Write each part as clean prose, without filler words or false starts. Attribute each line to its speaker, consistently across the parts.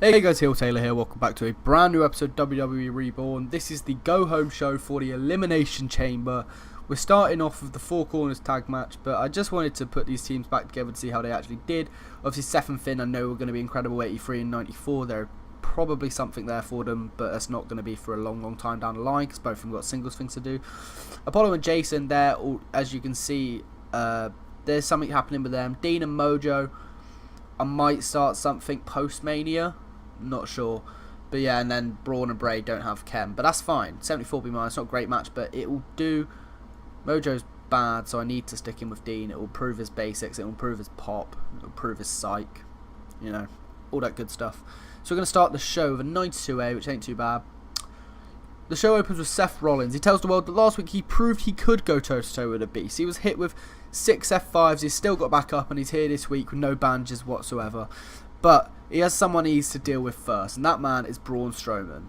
Speaker 1: Hey guys, HeelTayler here, welcome back to a brand new episode of WWE Reborn. This is the go home show for the Elimination Chamber. We're starting off with the Four Corners tag match, but I just wanted to put these teams back together to see how they actually did. Obviously Seth and Finn I know are going to be incredible, 83 and 94, there's probably something there for them, but that's not going to be for a long time down the line because both of them got singles things to do. Apollo and Jason there, as you can see, there's something happening with them. Dean and Mojo, I might start something post-Mania. Not sure, but yeah, and then Braun and Bray don't have Kem, but that's fine. 74 B minus, not a great match, but it will do. Mojo's bad, so I need to stick in with Dean. It will prove his basics, it will prove his pop, it will prove his psych, you know, all that good stuff. So we're going to start the show with a 92A, which ain't too bad. The show opens with Seth Rollins. He tells the world that last week he proved he could go toe-to-toe with a beast. He was hit with 6 F5s, he's still got back up, and he's here this week with no bandages whatsoever. But he has someone he needs to deal with first, and that man is Braun Strowman.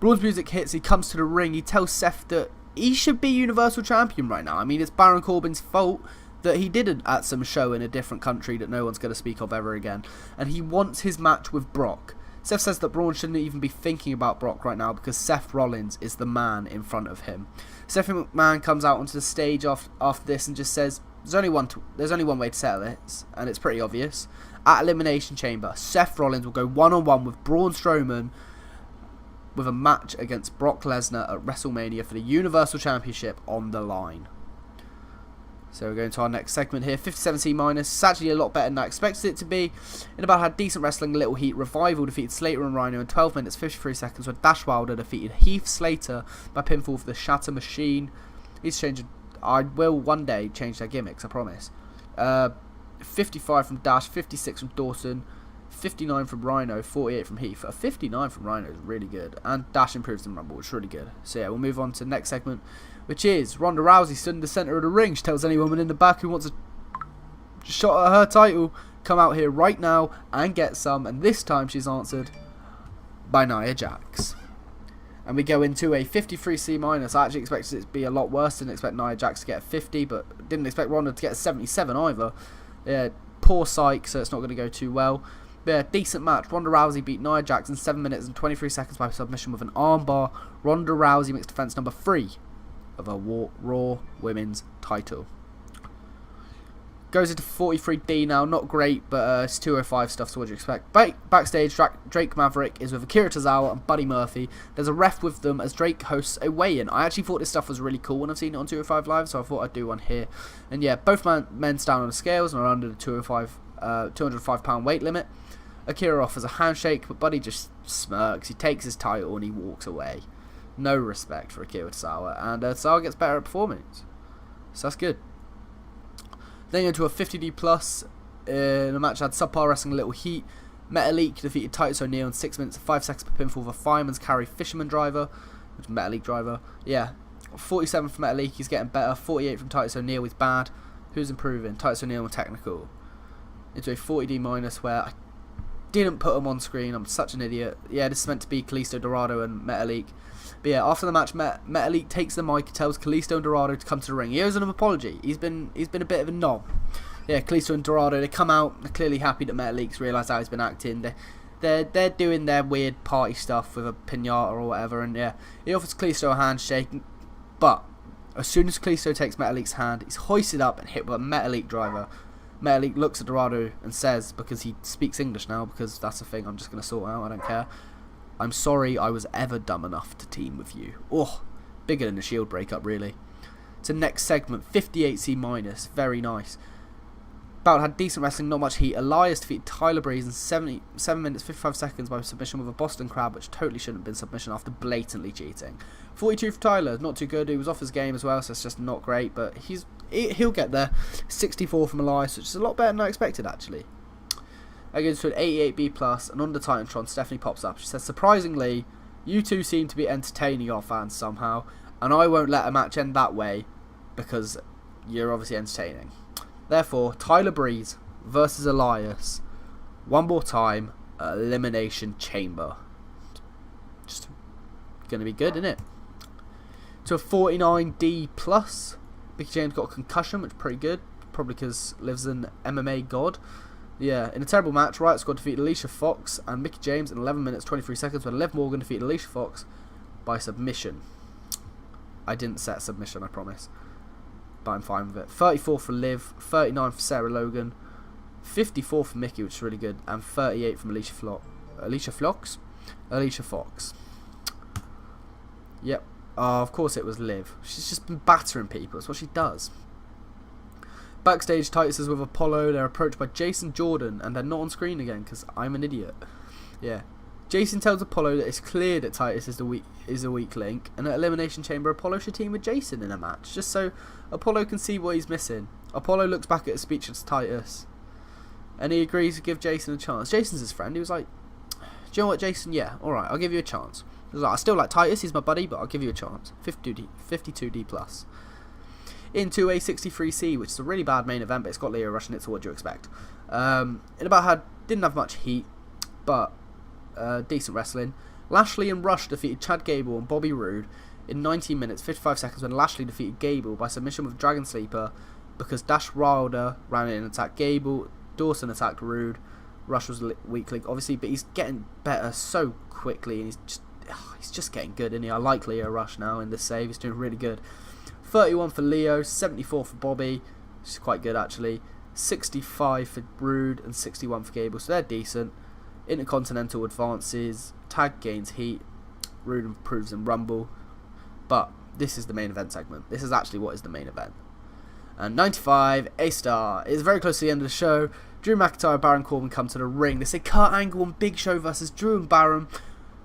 Speaker 1: Braun's music hits, he comes to the ring, he tells Seth that he should be Universal Champion right now. I mean, it's Baron Corbin's fault that he didn't at some show in a different country that no one's going to speak of ever again. And he wants his match with Brock. Seth says that Braun shouldn't even be thinking about Brock right now because Seth Rollins is the man in front of him. Stephanie McMahon comes out onto the stage after this and just says, there's only one way to settle this, and it's pretty obvious. At Elimination Chamber, Seth Rollins will go one-on-one with Braun Strowman with a match against Brock Lesnar at WrestleMania for the Universal Championship on the line. So we're going to our next segment here. 57C minus. It's actually a lot better than I expected it to be. In about had decent wrestling, Little Heat. Revival defeated Slater and Rhino in 12 minutes 53 seconds, where Dash Wilder defeated Heath Slater by pinfall for the Shatter Machine. He's changed. I will one day change their gimmicks, I promise. 55 from Dash, 56 from Dawson, 59 from Rhino, 48 from Heath. A 59 from Rhino is really good, and Dash improves in Rumble, which is really good. So yeah, we'll move on to the next segment, which is Ronda Rousey stood in the centre of the ring. She tells any woman in the back who wants a shot at her title, come out here right now and get some, and this time she's answered by Nia Jax. And we go into a 53C minus. I actually expected it to be a lot worse. Didn't expect Nia Jax to get a 50, but didn't expect Ronda to get a 77 either. Yeah, poor psych, so it's not going to go too well. But yeah, decent match. Ronda Rousey beat Nia Jax in 7 minutes and 23 seconds by submission with an armbar. Ronda Rousey makes defense number 3 of her Raw Women's title. Goes into 43D now, not great, but it's 205 stuff, so what do you expect? Backstage, Drake Maverick is with Akira Tozawa and Buddy Murphy. There's a ref with them as Drake hosts a weigh-in. I actually thought this stuff was really cool when I've seen it on 205 Live, so I thought I'd do one here. And yeah, both men stand on the scales and are under the 205 pound weight limit. Akira offers a handshake, but Buddy just smirks. He takes his title and he walks away. No respect for Akira Tozawa, and Tozawa gets better at performance, so that's good. Then into a 50D plus in a match that had subpar wrestling, Little Heat. Metalik defeated Titus O'Neil in 6 minutes and 5 seconds per pinfall for Fireman's Carry Fisherman Driver, which is Metalik driver. Yeah, 47 from Metalik, he's getting better. 48 from Titus O'Neil, he's bad. Who's improving? Titus O'Neil and technical. Into a 40D minus where I didn't put him on screen. I'm such an idiot. Yeah, this is meant to be Kalisto, Dorado and Metalik. But yeah, after the match, Metalik takes the mic, tells Kalisto and Dorado to come to the ring. He owes them an apology. He's been a bit of a knob. Yeah, Kalisto and Dorado, they come out. They're clearly happy that Metalik's realised how he's been acting. They're doing their weird party stuff with a pinata or whatever. And yeah, he offers Kalisto a handshake. But as soon as Kalisto takes Metalik's hand, he's hoisted up and hit with a Metalik driver. Metalik looks at Dorado and says, because he speaks English now, because that's a thing I'm just going to sort out, I don't care, I'm sorry I was ever dumb enough to team with you. Oh, bigger than the Shield breakup, really. To next segment, 58C minus, very nice. Bout had decent wrestling, not much heat. Elias defeated Tyler Breeze in 7 minutes 55 seconds by submission with a Boston Crab, which totally shouldn't have been submission after blatantly cheating. 42 for Tyler, not too good. He was off his game as well, so it's just not great, but he'll get there. 64 from Elias, which is a lot better than I expected, actually. I go to an 88B plus, and under Titantron, Stephanie pops up. She says, surprisingly, you two seem to be entertaining our fans somehow, and I won't let a match end that way because you're obviously entertaining. Therefore, Tyler Breeze versus Elias, one more time, Elimination Chamber. Just gonna be good, isn't it? To a 49D plus. Mickey James got a concussion, which is pretty good, probably because Liv's an MMA god. Yeah, in a terrible match, Riot Squad defeated Alicia Fox and Mickie James in 11 minutes 23 seconds, when Liv Morgan defeated Alicia Fox by submission. I didn't set submission, I promise, but I'm fine with it. 34 for Liv, 39 for Sarah Logan, 54 for Mickie, which is really good, and 38 from Alicia Fox. Yep. Oh, of course it was Liv. She's just been battering people. That's what she does. Backstage, Titus is with Apollo. They're approached by Jason Jordan, and they're not on screen again because I'm an idiot. Yeah. Jason tells Apollo that it's clear that Titus is a weak link, and at Elimination Chamber, Apollo should team with Jason in a match, just so Apollo can see what he's missing. Apollo looks back at his speech to Titus, and he agrees to give Jason a chance. Jason's his friend. He was like, "Do you know what, Jason? Yeah, alright, I'll give you a chance." He was like, "I still like Titus, he's my buddy, but I'll give you a chance." 52D plus. Into a 63C, which is a really bad main event, but it's got Leo Rush in it, so what do you expect? Didn't have much heat, but decent wrestling. Lashley and Rush defeated Chad Gable and Bobby Roode in 19 minutes 55 seconds, when Lashley defeated Gable by submission with Dragon Sleeper because Dash Wilder ran in and attacked Gable, Dawson attacked Roode, Rush was weak link obviously, but he's getting better so quickly, and he's just getting good, isn't he? I like Leo Rush now in this save. He's doing really good. 31 for Leo, 74 for Bobby, which is quite good actually, 65 for Roode and 61 for Gable, so they're decent. Intercontinental advances, tag gains heat, Roode improves in Rumble, but this is the main event segment. This is actually what is the main event. And 95 A-Star is very close to the end of the show. Drew McIntyre and Baron Corbin come to the ring. They say Kurt Angle and Big Show versus Drew and Baron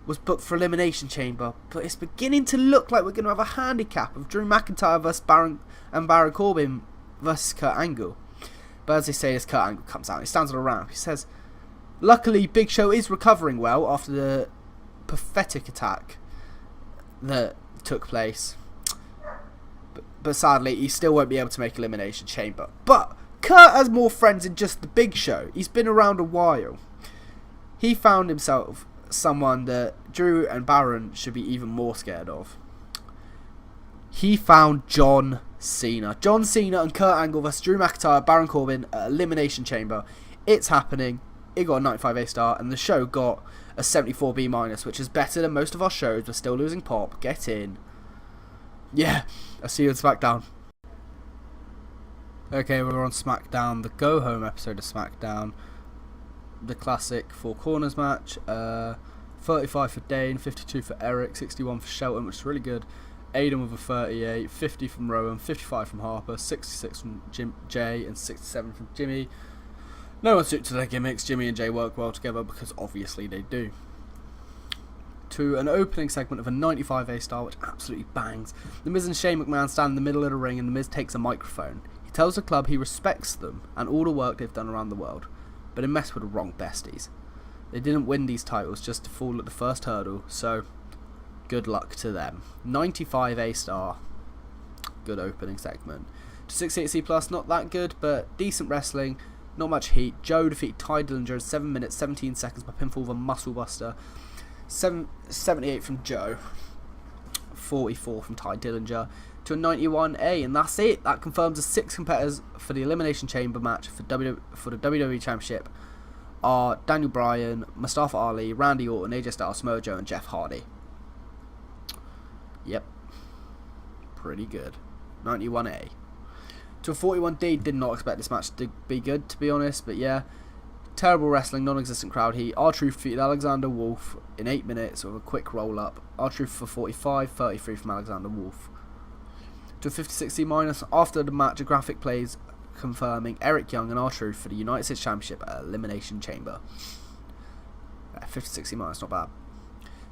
Speaker 1: was booked for Elimination Chamber, but it's beginning to look like we're going to have a handicap of Drew McIntyre versus Baron Corbin versus Kurt Angle. But as they say, as Kurt Angle comes out, he stands on a ramp. He says, "Luckily, Big Show is recovering well after the pathetic attack that took place. But sadly, he still won't be able to make Elimination Chamber. But Kurt has more friends than just the Big Show. He's been around a while. He found himself someone that Drew and Baron should be even more scared of. He found John Cena. John Cena and Kurt Angle versus Drew McIntyre, Baron Corbin at Elimination Chamber. It's happening. It got a 95 A-Star, and the show got a 74B minus, which is better than most of our shows. We're still losing pop. Get in. Yeah, I'll see you on SmackDown. Okay, we're on SmackDown, the Go Home episode of SmackDown. The classic Four Corners match. 35 for Dane, 52 for Eric, 61 for Shelton, which is really good. Aiden with a 38, 50 from Rowan, 55 from Harper, 66 from Jay, and 67 from Jimmy. No one suits to their gimmicks. Jimmy and Jay work well together because obviously they do. To an opening segment of a 95 A-Star, which absolutely bangs. The Miz and Shane McMahon stand in the middle of the ring, and the Miz takes a microphone. He tells the club he respects them and all the work they've done around the world, but they mess with the wrong besties. They didn't win these titles just to fall at the first hurdle, so good luck to them. 95 A-Star. Good opening segment. To 68C plus, not that good, but decent wrestling. Not much heat. Joe defeated Ty Dillinger in 7 minutes 17 seconds by pinfall with a muscle buster. 78 from Joe. 44 from Ty Dillinger. To a 91A, and that's it. That confirms the 6 competitors for the Elimination Chamber match for the WWE Championship are Daniel Bryan, Mustafa Ali, Randy Orton, AJ Styles, Samoa Joe, and Jeff Hardy. Yep. Pretty good. 91A. To a 41D, did not expect this match to be good, to be honest, but yeah. Terrible wrestling, non-existent crowd heat. R-Truth defeated Alexander Wolf in 8 minutes with a quick roll-up. R-Truth for 45, 33 from Alexander Wolf. To a 56C minus, after the match, a graphic plays confirming Eric Young and R-Truth for the United States Championship at Elimination Chamber. 56C minus, not bad.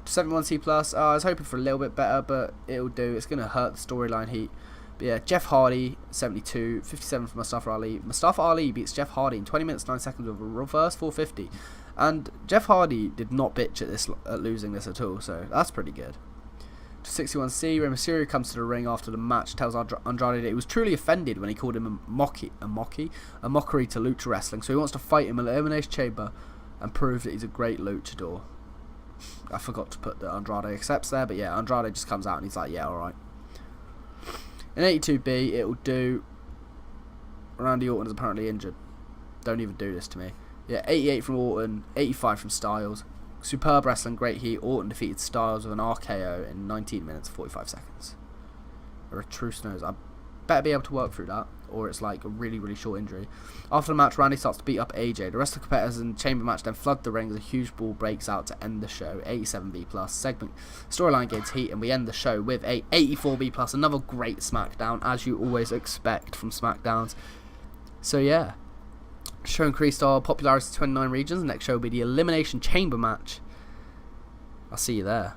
Speaker 1: To 71C plus, I was hoping for a little bit better, but it'll do. It's going to hurt the storyline heat. But yeah, Jeff Hardy, 72, 57 for Mustafa Ali. Mustafa Ali beats Jeff Hardy in 20 minutes 9 seconds with a reverse 450. And Jeff Hardy did not bitch at losing this at all, so that's pretty good. To 61C, Rey Mysterio comes to the ring after the match, tells Andrade that he was truly offended when he called him a mockery to lucha wrestling, so he wants to fight him in the Elimination Chamber and prove that he's a great luchador. I forgot to put that Andrade accepts there, but yeah, Andrade just comes out and he's like, yeah, alright. In 82B, it will do. Randy Orton is apparently injured. Don't even do this to me. Yeah, 88 from Orton, 85 from Styles. Superb wrestling, great heat. Orton defeated Styles with an RKO in 19 minutes 45 seconds. Or a true nose. I better be able to work through that, or it's like a really, really short injury. After the match, Randy starts to beat up AJ. The rest of the competitors in the chamber match then flood the ring as a huge ball breaks out to end the show. 87B plus segment storyline gains heat, and we end the show with a 84B plus. Another great SmackDown, as you always expect from SmackDowns. So yeah, show increased our popularity to 29 regions. The next show will be the Elimination Chamber match. I'll see you there.